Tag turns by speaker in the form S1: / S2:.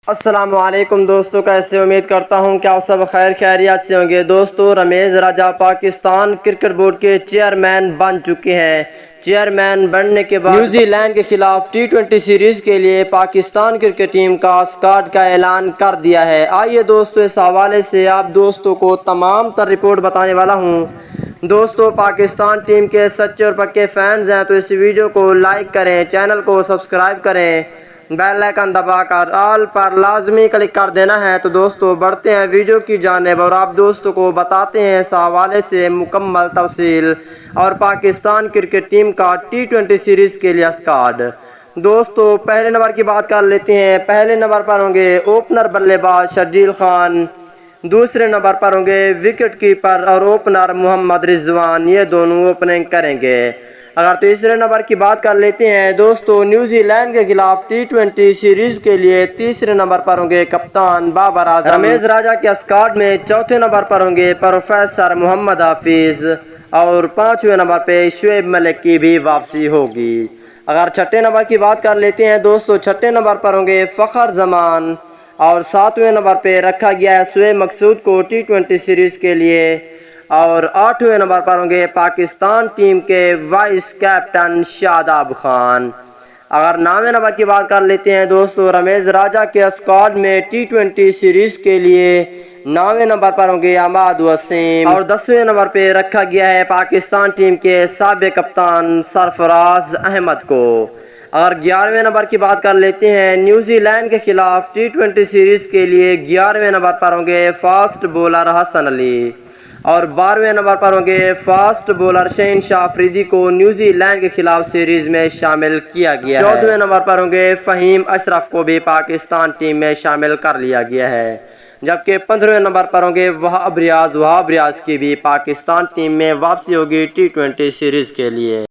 S1: السلام علیکم دوستو، کیسے امید کرتا ہوں کہ آپ سب خیر خیریت سے ہوں گے۔ دوستو، رمیز راجہ پاکستان کرکٹ بورڈ کے چیئرمین بن چکے ہیں۔ چیئرمین بننے کے بعد نیوزی لینڈ کے خلاف ٹی20 سیریز کے لیے پاکستان کرکٹ ٹیم کا سکواڈ کا اعلان کر دیا ہے۔ آئیے دوستو، اس حوالے سے آپ دوستوں کو تمام تر رپورٹ بتانے والا ہوں۔ دوستو، پاکستان ٹیم کے سچے اور پکے فینز ہیں تو اس ویڈیو کو لائک کریں، چینل کو سبسکرائب کریں، بیل آئیکن دبا کر آل پر لازمی کلک کر دینا ہے۔ تو دوستو، بڑھتے ہیں ویڈیو کی جانب اور آپ دوستوں کو بتاتے ہیں اس حوالے سے مکمل تفصیل اور پاکستان کرکٹ ٹیم کا ٹی20 سیریز کے لیے اسکواڈ۔ دوستو، پہلے نمبر کی بات کر لیتے ہیں۔ پہلے نمبر پر ہوں گے اوپنر بلے باز شرجیل خان، دوسرے نمبر پر ہوں گے وکٹ کیپر اور اوپنر محمد رضوان، یہ دونوں اوپننگ کریں گے۔ اگر تیسرے نمبر کی بات کر لیتے ہیں دوستو، نیوزی لینڈ کے خلاف ٹی20 سیریز کے لیے تیسرے نمبر پر ہوں گے کپتان بابر اعظم۔ رمیز راجہ کے اسکواڈ میں چوتھے نمبر پر ہوں گے پروفیسر محمد حافظ اور پانچویں نمبر پہ شعیب ملک کی بھی واپسی ہوگی۔ اگر چھٹے نمبر کی بات کر لیتے ہیں دوستو، چھٹے نمبر پر ہوں گے فخر زمان اور ساتویں نمبر پہ رکھا گیا ہے شعیب مقصود کو ٹی20 سیریز کے لیے، اور آٹھویں نمبر پر ہوں گے پاکستان ٹیم کے وائس کیپٹن شاداب خان۔ اگر نویں نمبر کی بات کر لیتے ہیں دوستو، رمیز راجہ کے اسکواڈ میں ٹی20 سیریز کے لیے نویں نمبر پر ہوں گے احمد وسیم اور 10ویں نمبر پہ رکھا گیا ہے پاکستان ٹیم کے سابق کپتان سرفراز احمد کو۔ اگر 11ویں نمبر کی بات کر لیتے ہیں، نیوزی لینڈ کے خلاف ٹی20 سیریز کے لیے 11ویں نمبر پر ہوں گے فاسٹ بولر حسن علی اور 12ویں نمبر پر ہوں گے فاسٹ بولر شہنشاہ افریدی کو نیوزی لینڈ کے خلاف سیریز میں شامل کیا گیا ہے۔ 14ویں نمبر پر ہوں گے فہیم اشرف کو بھی پاکستان ٹیم میں شامل کر لیا گیا ہے، جبکہ 15ویں نمبر پر ہوں گے وہاب ریاض کی بھی پاکستان ٹیم میں واپسی ہوگی ٹی20 سیریز کے لیے۔